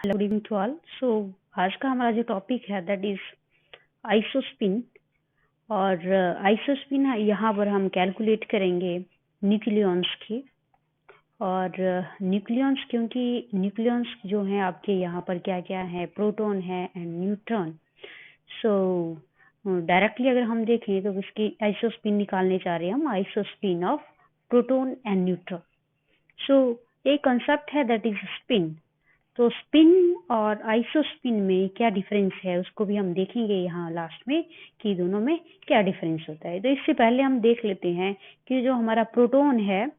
Hello, good evening to all. So आज का हमारा जो टॉपिक है दैट इज आइसोस्पिन। और आइसोस्पिन यहाँ पर हम कैलकुलेट करेंगे न्यूक्लियॉन्स की। और न्यूक्लियॉन्स, क्योंकि न्यूक्लियॉन्स जो हैं आपके यहाँ पर क्या क्या है, प्रोटॉन है एंड न्यूट्रॉन। सो डायरेक्टली अगर हम देखें तो इसकी आइसोस्पिन निकालने चाह रहे हैं हम, isospin of proton and neutron. So एक कंसेप्ट है दैट इज स्पिन। तो स्पिन और आइसोस्पिन में क्या डिफरेंस है उसको भी हम देखेंगे यहाँ लास्ट में कि दोनों में क्या डिफरेंस होता है। तो इससे पहले हम देख लेते हैं कि जो हमारा प्रोटॉन है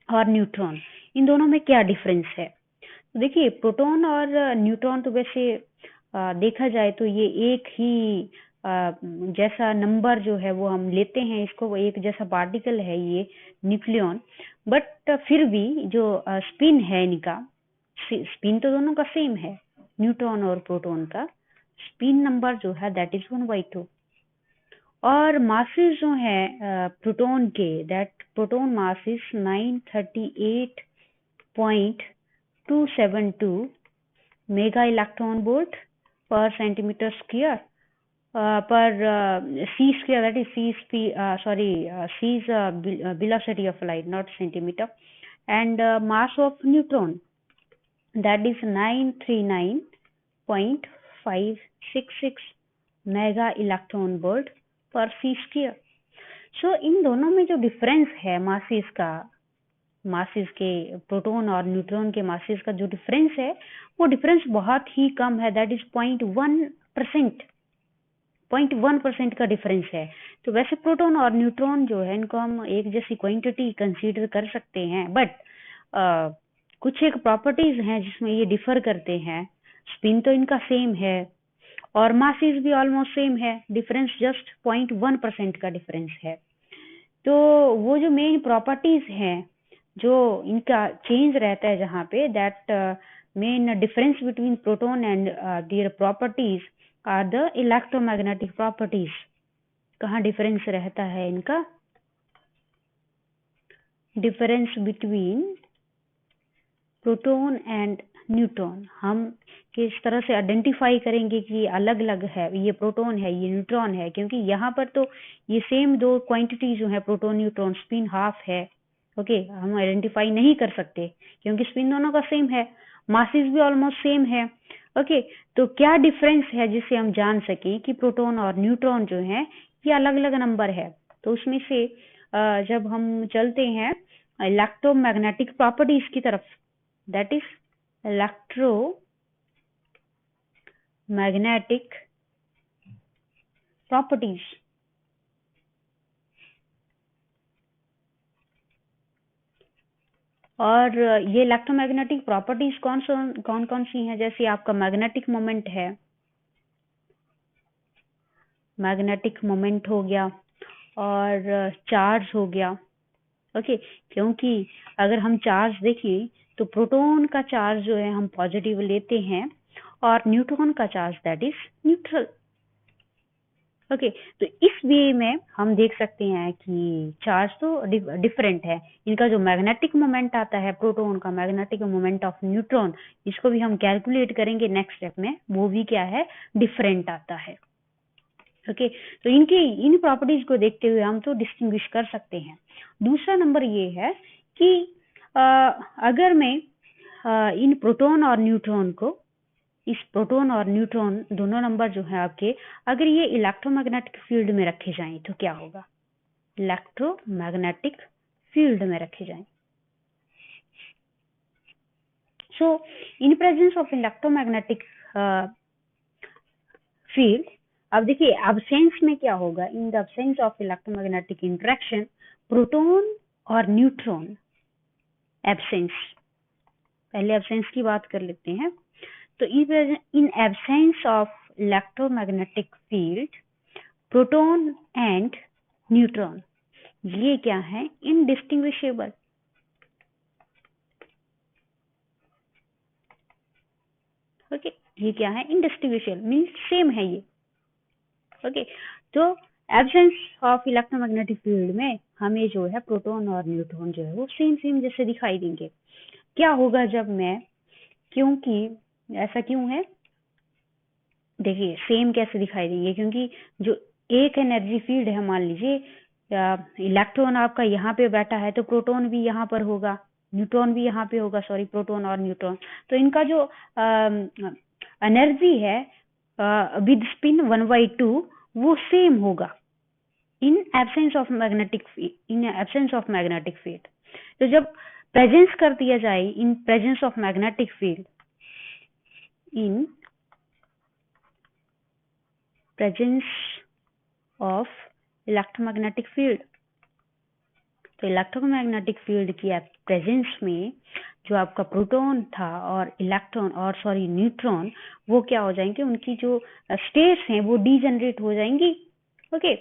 और न्यूट्रॉन, इन दोनों में क्या डिफरेंस है। तो देखिए, प्रोटॉन और न्यूट्रॉन तो वैसे देखा जाए तो ये एक ही जैसा नंबर जो है वो हम लेते हैं, इसको एक जैसा पार्टिकल है ये न्यूक्लियॉन। बट फिर भी जो स्पिन है इनका, स्पिन तो दोनों का सेम है, न्यूट्रॉन और प्रोटॉन का स्पिन नंबर जो है दैट इज 1/2। और मासेस जो है प्रोटॉन के, that proton mass is 938.272 mega electron volt पर centimetre square per c square, that is c c is velocity of light, not centimeter. And mass of neutron, that is 939.566 mega electron volt पर c square. सो इन दोनों में जो difference है masses का, masses के, proton और neutron के masses का जो डिफरेंस है वो डिफरेंस बहुत ही कम है, दैट इज 0.1% का डिफरेंस है। तो वैसे प्रोटॉन और न्यूट्रॉन जो है इनको हम एक जैसी क्वांटिटी कंसीडर कर सकते हैं, बट कुछ एक प्रॉपर्टीज हैं जिसमें ये डिफर करते हैं। स्पिन तो इनका सेम है और मासेस भी ऑलमोस्ट सेम है, डिफरेंस जस्ट 0.1% का डिफरेंस है। तो वो जो मेन प्रॉपर्टीज हैं जो इनका चेंज रहता है जहाँ पे, that main difference between proton and their properties are the electromagnetic properties. कहाँ डिफरेंस रहता है इनका? Difference between proton and neutron हम किस तरह से आइडेंटिफाई करेंगे कि अलग अलग है, ये प्रोटॉन है ये न्यूट्रॉन है, क्योंकि यहाँ पर तो ये सेम दो क्वांटिटी जो है प्रोटॉन न्यूट्रॉन, स्पिन हाफ है। ओके, हम आइडेंटिफाई नहीं कर सकते क्योंकि स्पिन दोनों का सेम है, मासेस भी ऑलमोस्ट सेम है। ओके, तो क्या डिफरेंस है जिससे हम जान सकें कि प्रोटॉन और न्यूट्रॉन जो है ये अलग अलग नंबर है। तो उसमें से जब हम चलते हैं इलेक्ट्रोमैग्नेटिक प्रॉपर्टीज की तरफ, that is electromagnetic properties। और ये इलेक्ट्रोमैग्नेटिक प्रॉपर्टीज कौन कौन सी हैं? जैसे आपका मैग्नेटिक मोमेंट है, मैग्नेटिक मोमेंट हो गया और चार्ज हो गया। ओके, क्योंकि अगर हम चार्ज देखें तो प्रोटॉन का चार्ज जो है हम पॉजिटिव लेते हैं और न्यूट्रॉन का charge that is neutral. Okay, तो इस वे में हम देख सकते हैं कि चार्ज तो डिफरेंट है। इनका जो मैग्नेटिक मोमेंट आता है प्रोटॉन का, मैग्नेटिक मोमेंट ऑफ न्यूट्रॉन, इसको भी हम कैलकुलेट करेंगे नेक्स्ट स्टेप में, वो भी क्या है, डिफरेंट आता है। ओके, तो इनकी इन प्रॉपर्टीज को देखते हुए हम तो डिस्टिंग्विश कर सकते हैं। दूसरा नंबर ये है कि अगर मैं इन प्रोटॉन और न्यूट्रॉन को, इस प्रोटॉन और न्यूट्रॉन दोनों नंबर जो है आपके, अगर ये इलेक्ट्रोमैग्नेटिक फील्ड में रखे जाएं तो क्या होगा? इलेक्ट्रोमैग्नेटिक फील्ड में रखे जाएं। So in presence of electromagnetic field, अब देखिए एब्सेंस में क्या होगा, in the absence of electromagnetic interaction, proton और न्यूट्रॉन, एब्सेंस, पहले एब्सेंस की बात कर लेते हैं। तो in absence of electromagnetic field, proton and neutron, ये क्या है? indistinguishable। ओके, ये क्या है? indistinguishable मीन्स सेम है ये। ओके, तो एब्सेंस ऑफ इलेक्ट्रोमैग्नेटिक फील्ड में हमें जो है प्रोटॉन और न्यूट्रॉन जो है वो सेम जैसे दिखाई देंगे। क्या होगा जब मैं, क्योंकि ऐसा क्यों है? देखिए सेम कैसे दिखाई देंगे, क्योंकि जो एक एनर्जी फील्ड है, मान लीजिए इलेक्ट्रॉन आपका यहाँ पे बैठा है तो प्रोटॉन भी यहाँ पर होगा, न्यूट्रॉन भी यहाँ पे होगा, सॉरी प्रोटॉन और न्यूट्रॉन, तो इनका जो एनर्जी है विद स्पिन 1/2 वो सेम होगा in absence of magnetic field. तो जब प्रेजेंस कर दिया जाए इन presence of magnetic field, in presence of electromagnetic field, तो इलेक्ट्रोमैग्नेटिक फील्ड की प्रेजेंस में जो आपका प्रोटॉन था और इलेक्ट्रॉन और सॉरी न्यूट्रॉन, वो क्या हो जाएंगे, उनकी जो स्टेट्स हैं वो डीजनरेट हो जाएंगी। ओके,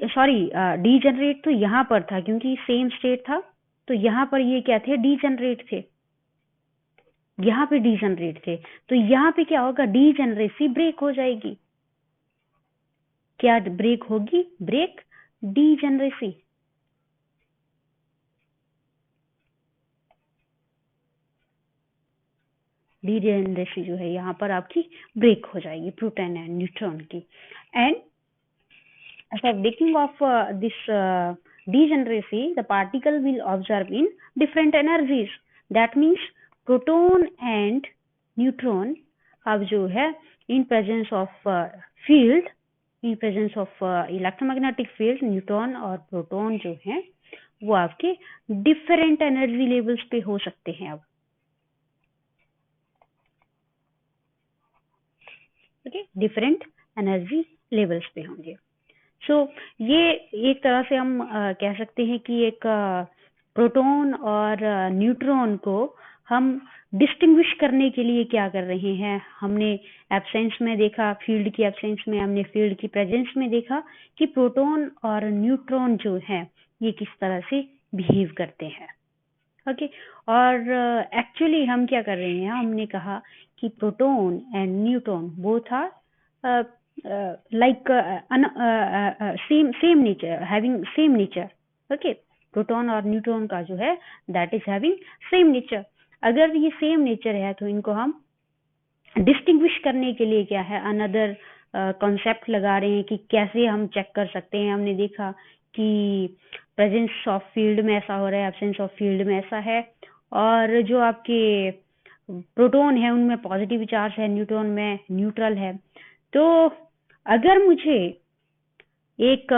सॉरी डीजनरेट तो यहाँ पर था क्योंकि सेम स्टेट था, तो यहाँ पर ये क्या थे, डीजनरेट थे, यहाँ पे डीजनरेट थे, तो यहाँ पे क्या होगा, डीजनरेसी ब्रेक हो जाएगी। क्या ब्रेक होगी? Break degeneracy. डीजनरेसी जो है यहाँ पर आपकी ब्रेक हो जाएगी प्रोटॉन एंड न्यूट्रॉन की। And after breaking of this degeneracy, the particle will absorb in different energies. That means proton and neutron अब जो है in presence of field, in presence of electromagnetic field, neutron और proton जो है वो आपके different energy levels पे हो सकते हैं। अब ओके, डिफरेंट एनर्जी लेवल्स पे होंगे। सो ये एक तरह से हम कह सकते हैं कि एक प्रोटॉन और न्यूट्रॉन को हम डिस्टिंग्विश करने के लिए क्या कर रहे हैं, हमने एब्सेंस में देखा, फील्ड की एब्सेंस में, हमने फील्ड की प्रेजेंस में देखा कि प्रोटॉन और न्यूट्रॉन जो है ये किस तरह से बिहेव करते हैं। ओके, और एक्चुअली हम क्या कर रहे हैं, हमने कहा कि proton and neutron both are like same nature, having same nature. Okay, proton और न्यूट्रॉन का जो है that is having same nature. अगर ये सेम नेचर है तो इनको हम डिस्टिंग्विश करने के लिए क्या है, अनदर कॉन्सेप्ट लगा रहे हैं कि कैसे हम चेक कर सकते हैं। हमने देखा कि प्रेजेंस ऑफ फील्ड में ऐसा हो रहा है, एब्सेंस ऑफ फील्ड में ऐसा है, और जो आपके प्रोटॉन है उनमें पॉजिटिव चार्ज है, न्यूट्रॉन में न्यूट्रल है। तो अगर मुझे एक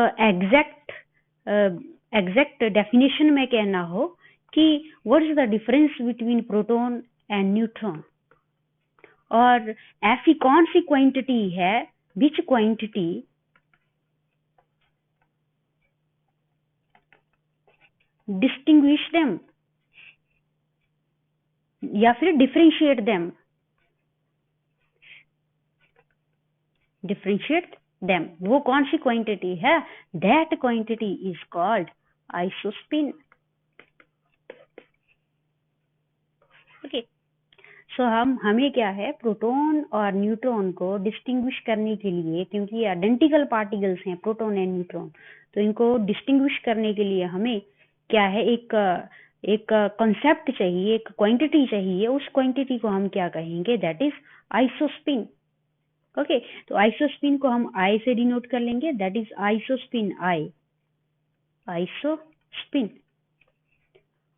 एग्जैक्ट डेफिनेशन में कहना हो कि what is the difference between proton and neutron, और ऐसी कौन सी क्वांटिटी है, विच क्वांटिटी डिस्टिंग्विश देम या फिर डिफरेंशिएट देम, डिफरेंशिएट देम, वो कौन सी क्वांटिटी है, that quantity is called isospin. Okay, so हमें क्या है, प्रोटॉन और न्यूट्रॉन को डिस्टिंग्विश करने के लिए, क्योंकि ये आइडेंटिकल पार्टिकल्स हैं प्रोटॉन एंड न्यूट्रॉन, तो इनको डिस्टिंग्विश करने के लिए हमें क्या है, एक कॉन्सेप्ट चाहिए, एक क्वांटिटी चाहिए। उस क्वांटिटी को हम क्या कहेंगे, दैट इज आइसोस्पिन। ओके, तो आइसोस्पिन को हम आई से डिनोट कर लेंगे, that is isospin I, isospin.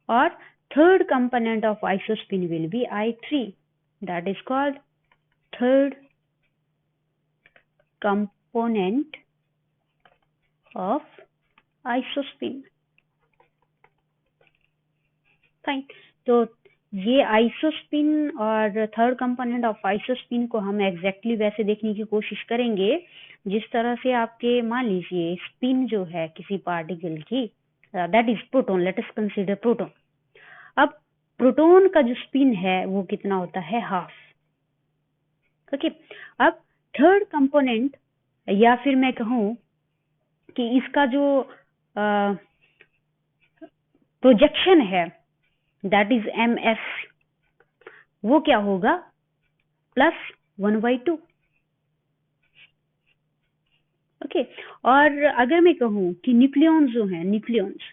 और third component of isospin will be I3, that is called third component of isospin. Fine, तो ये आइसोस्पिन और थर्ड कंपोनेंट ऑफ आइसोस्पिन को हम एग्जैक्टली वैसे देखने की कोशिश करेंगे जिस तरह से आपके, मान लीजिए स्पिन जो है किसी पार्टिकल की, that is proton, late us consider proton. अब प्रोटॉन का जो स्पिन है वो कितना होता है, हाफ। ओके, अब थर्ड कंपोनेंट, या फिर मैं कहूं कि इसका जो प्रोजेक्शन है दैट इज एम एस, वो क्या होगा, +1/2। ओके, और अगर मैं कहूं कि न्यूक्लियॉन्स जो है, न्यूक्लियॉन्स,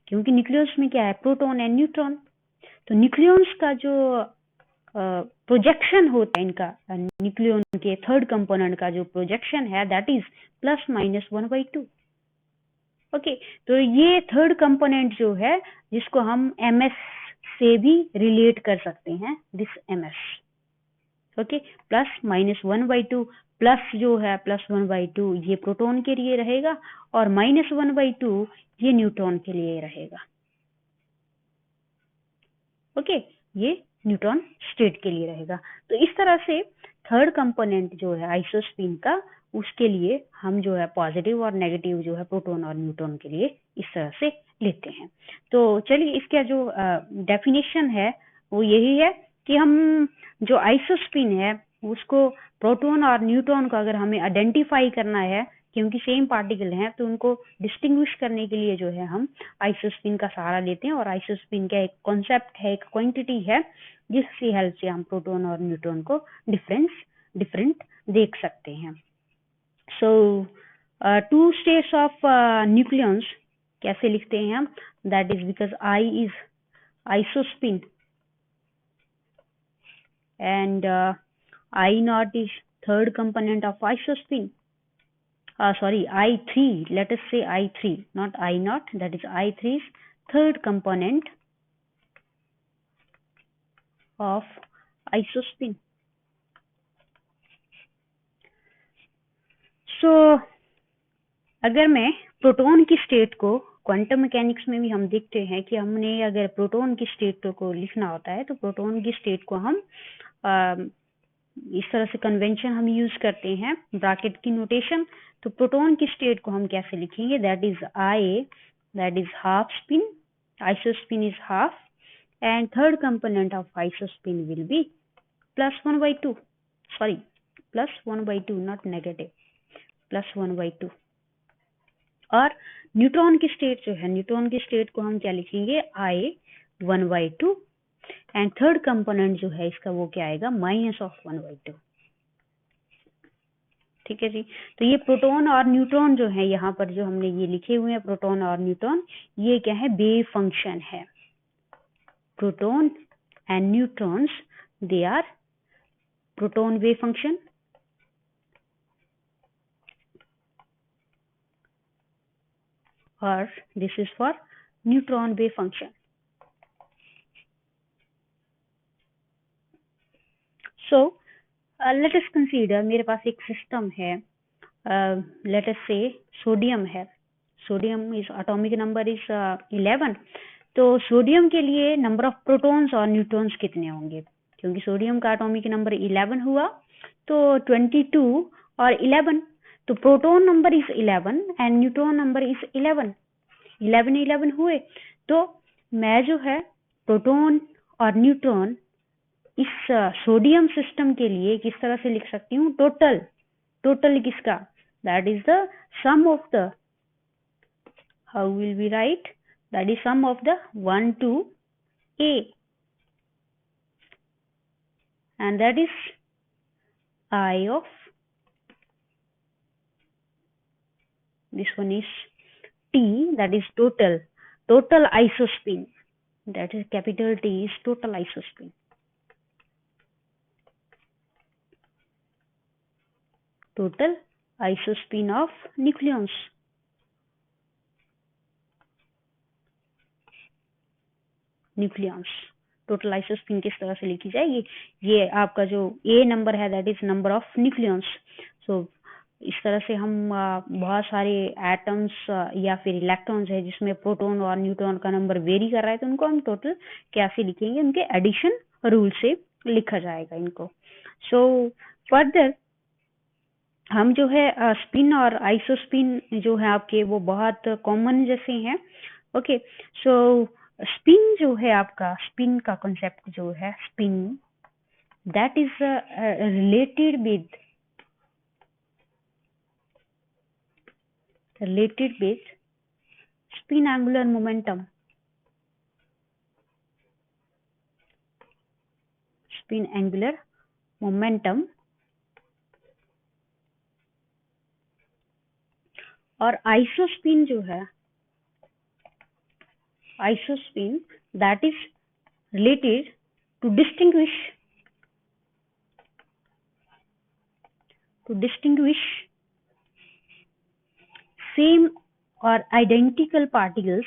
क्योंकि न्यूक्लियस में क्या है, प्रोटॉन एंड न्यूट्रॉन, तो न्यूक्लियॉन्स का जो प्रोजेक्शन होता है इनका, न्यूक्लियॉन के थर्ड कंपोनेंट का जो प्रोजेक्शन है दैट इज +-1/2। ओके, तो ये थर्ड कंपोनेंट जो है जिसको हम ms से भी रिलेट कर सकते हैं, दिस ms। ओके, +-1/2 प्लस जो है +1/2 ये प्रोटॉन के लिए रहेगा और -1/2 ये न्यूट्रॉन के लिए रहेगा। ओके, ये न्यूट्रॉन स्टेट के लिए रहेगा। तो इस तरह से थर्ड कंपोनेंट जो है आइसोस्पिन का, उसके लिए हम जो है पॉजिटिव और नेगेटिव जो है प्रोटॉन और न्यूट्रॉन के लिए इस तरह से लेते हैं। तो चलिए इसका जो डेफिनेशन है वो यही है कि हम जो आइसोस्पिन है उसको प्रोटॉन और न्यूट्रॉन को अगर हमें आइडेंटिफाई करना है, क्योंकि सेम पार्टिकल हैं, तो उनको डिस्टिंग्विश करने के लिए जो है हम आइसोस्पिन का सहारा लेते हैं। और आइसोस्पिन का एक कॉन्सेप्ट है, एक क्वांटिटी है, जिसकी हेल्प से हम प्रोटॉन और न्यूट्रॉन को डिफरेंट देख सकते हैं। सो टू स्टेट्स ऑफ न्यूक्लियॉन्स कैसे लिखते हैं हम? That is because I is isospin and I naught is third component of isospin. Sorry, I3. Let us say I3, not I naught. That is I3 is third component of isospin. So अगर मैं proton की state को, quantum mechanics में भी हम देखते हैं कि हमने अगर प्रोटॉन की स्टेट को लिखना होता है तो प्रोटॉन की स्टेट को हम इस तरह से कन्वेंशन हम यूज करते हैं, ब्रैकेट की नोटेशन। तो प्रोटॉन की स्टेट को हम कैसे लिखेंगे? That is I, that is half spin, isospin is half, and third component of isospin will be +1/2. Sorry, +1/2, not negative, +1/2। और न्यूट्रॉन की स्टेट जो है, न्यूट्रॉन की स्टेट को हम क्या लिखेंगे? I1/2 एंड थर्ड कंपोनेंट जो है इसका वो क्या आएगा? -1/2। ठीक है जी। तो ये प्रोटॉन और न्यूट्रॉन जो है यहाँ पर जो हमने ये लिखे हुए हैं प्रोटॉन और न्यूट्रॉन, ये क्या है? वेव फंक्शन है। Proton and neutrons, they are proton wave function और this is for neutron wave function. So let us consider, मेरे पास एक सिस्टम है, लेट अस से सोडियम है। Sodium is atomic number is 11। तो सोडियम के लिए नंबर ऑफ प्रोटॉन्स और न्यूट्रॉन्स कितने होंगे? क्योंकि सोडियम का एटॉमिक नंबर 11 हुआ, तो 22 और 11, तो proton number is 11 and neutron number is 11। 11 हुए। तो मैं जो है प्रोटॉन और न्यूट्रॉन इस सोडियम सिस्टम के लिए किस तरह से लिख सकती हूँ? टोटल किसका? That is the sum of the, how will we write? That is sum of the 1 to A, and that is I of, this one is T, that is total isospin, that is capital T is total isospin. Total isospin of nucleons. Total isospin किस तरह से लिखी जाएगी? ये आपका जो A number है that is number of nucleons. So इस तरह से हम बहुत सारे एटम्स या फिर इलेक्ट्रॉन्स है जिसमें प्रोटॉन और न्यूट्रॉन का नंबर वेरी कर रहा है, तो उनको हम टोटल कैसे लिखेंगे? उनके एडिशन रूल से लिखा जाएगा इनको। सो फर्दर हम जो है स्पिन और आइसोस्पिन जो है आपके वो बहुत कॉमन जैसे हैं। ओके, सो स्पिन जो है आपका, स्पिन का कॉन्सेप्ट जो है spin, that is related with spin angular momentum. Spin angular momentum और आइसोस्पिन जो है, isospin that is related to distinguish same or identical particles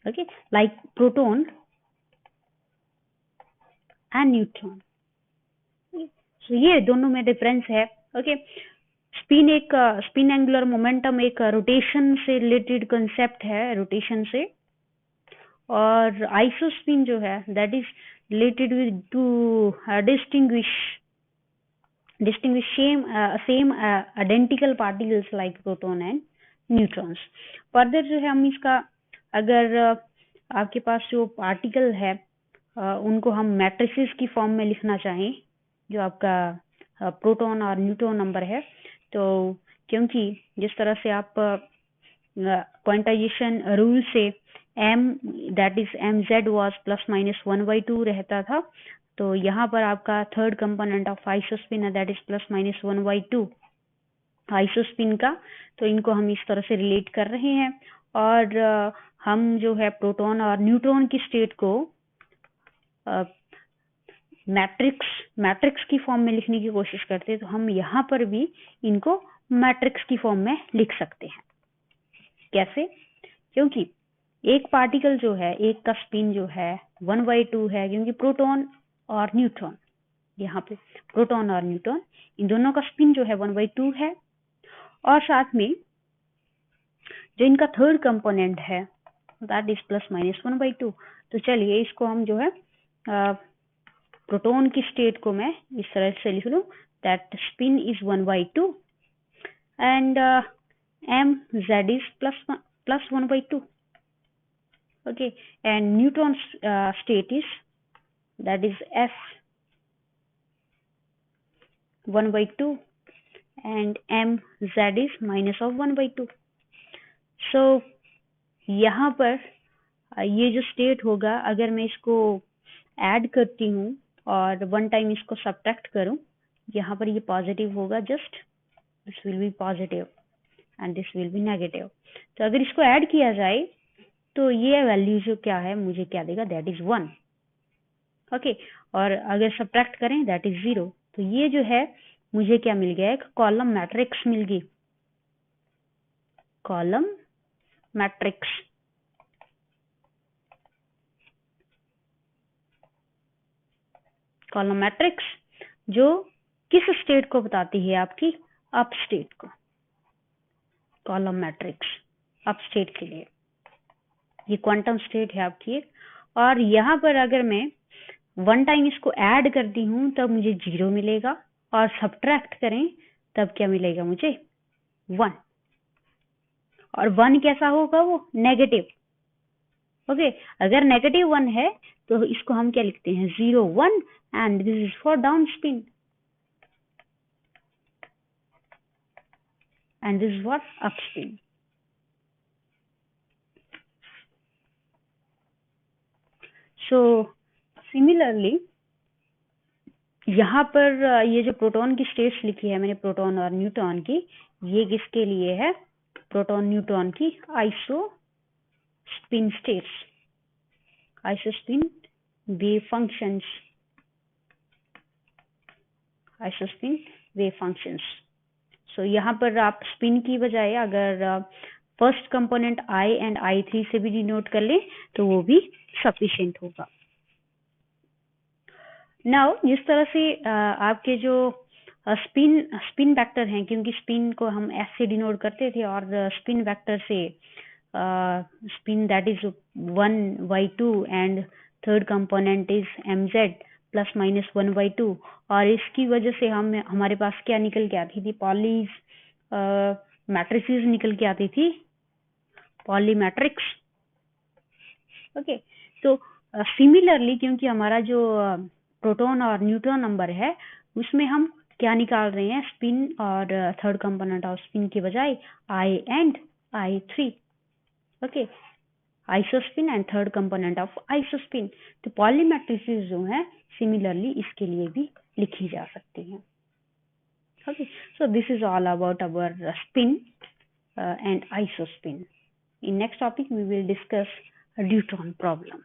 okay, like proton and neutron. So ये दोनों में डिफरेंस है. ओके, स्पिन एंगुलर मोमेंटम एक rotation से related concept है, रोटेशन से. और आइसोस्पिन जो है that is related with two distinguish same identical particles like proton and neutrons. Further जो है हम इसका, अगर आपके पास जो पार्टिकल है उनको हम मैट्रिसेस की फॉर्म में लिखना चाहें, जो आपका प्रोटॉन और न्यूट्रॉन नंबर है, तो क्योंकि जिस तरह से आप क्वांटाइजेशन रूल से m that is mz was plus minus 1/2 रहता था, तो यहाँ पर आपका थर्ड कंपोनेंट ऑफ आइसोस्पिन है that is plus minus 1/2 isospin का. तो इनको हम इस तरह से रिलेट कर रहे हैं. और हम जो है प्रोटॉन और न्यूट्रॉन की स्टेट को मैट्रिक्स की फॉर्म में लिखने की कोशिश करते हैं, तो हम यहाँ पर भी इनको मैट्रिक्स की फॉर्म में लिख सकते हैं. कैसे? क्योंकि एक पार्टिकल जो है, एक का स्पिन जो है 1/2 है, क्योंकि प्रोटॉन और न्यूट्रॉन, यहाँ पे प्रोटॉन और न्यूट्रॉन इन दोनों का स्पिन जो है 1/2 है. और साथ में जो इनका थर्ड कंपोनेंट है दैट इज प्लस माइनस 1/2. तो चलिए इसको हम जो है प्रोटॉन की स्टेट को मैं इस तरह से लिख लूं that spin is 1/2 and mz is plus 1/2. Okay, and neutron state is that is s 1/2 and mz is minus of 1/2. So यहाँ पर ये जो स्टेट होगा, अगर मैं इसको ऐड करती हूँ और वन टाइम इसको सब्ट्रैक्ट करूँ, यहाँ पर ये पॉजिटिव होगा, just this will be positive and this will be negative. तो अगर इसको ऐड किया जाए तो ये वैल्यू जो क्या है मुझे क्या देगा, दैट इज 1. ओके, और अगर सब्ट्रैक्ट करें दैट इज 0. तो ये जो है मुझे क्या मिल गया, एक कॉलम मैट्रिक्स मिल गई, कॉलम मैट्रिक्स. कॉलम मैट्रिक्स जो किस स्टेट को बताती है, आपकी अप स्टेट को. कॉलम मैट्रिक्स अप स्टेट के लिए, ये क्वांटम स्टेट है आपकी. और यहाँ पर अगर मैं वन टाइम इसको ऐड करती हूँ तब मुझे 0 मिलेगा, और सब्ट्रैक्ट करें तब क्या मिलेगा मुझे, 1. और 1 कैसा होगा, वो नेगेटिव. ओके, अगर नेगेटिव 1 है तो इसको हम क्या लिखते हैं, 0 1, and this is for down spin and this is for up spin. So similarly यहाँ पर ये जो प्रोटॉन की स्टेट्स लिखी है मैंने, प्रोटॉन और न्यूट्रॉन की, ये किसके लिए है, प्रोटॉन न्यूट्रॉन की isospin states, isospin wave functions, isospin wave functions. So यहाँ पर आप स्पिन की बजाय अगर first component I and I3 से भी डिनोट कर लें तो वो भी सफिशिएंट होगा. नाउ जिस तरह से आपके जो स्पिन वेक्टर हैं, क्योंकि स्पिन को हम S से डिनोट करते थे, और स्पिन वेक्टर से spin that is 1/2 and third component is mz plus minus 1/2. और इसकी वजह से हमारे पास क्या निकल के आती थी, पॉलीज मैट्रिसेस निकल के आती थी, पॉली मैट्रिक्स. ओके, तो सिमिलरली क्योंकि हमारा जो प्रोटॉन और न्यूट्रॉन नंबर है उसमें हम क्या निकाल रहे हैं, स्पिन और थर्ड कंपोनेंट ऑफ स्पिन के बजाय I and I3. Okay, isospin and third component of isospin. तो पॉली मैट्रिसेस जो है सिमिलरली इसके लिए भी लिखी जा सकती हैं. Okay, so this is all about our spin and isospin. In next topic, we will discuss a neutron problem.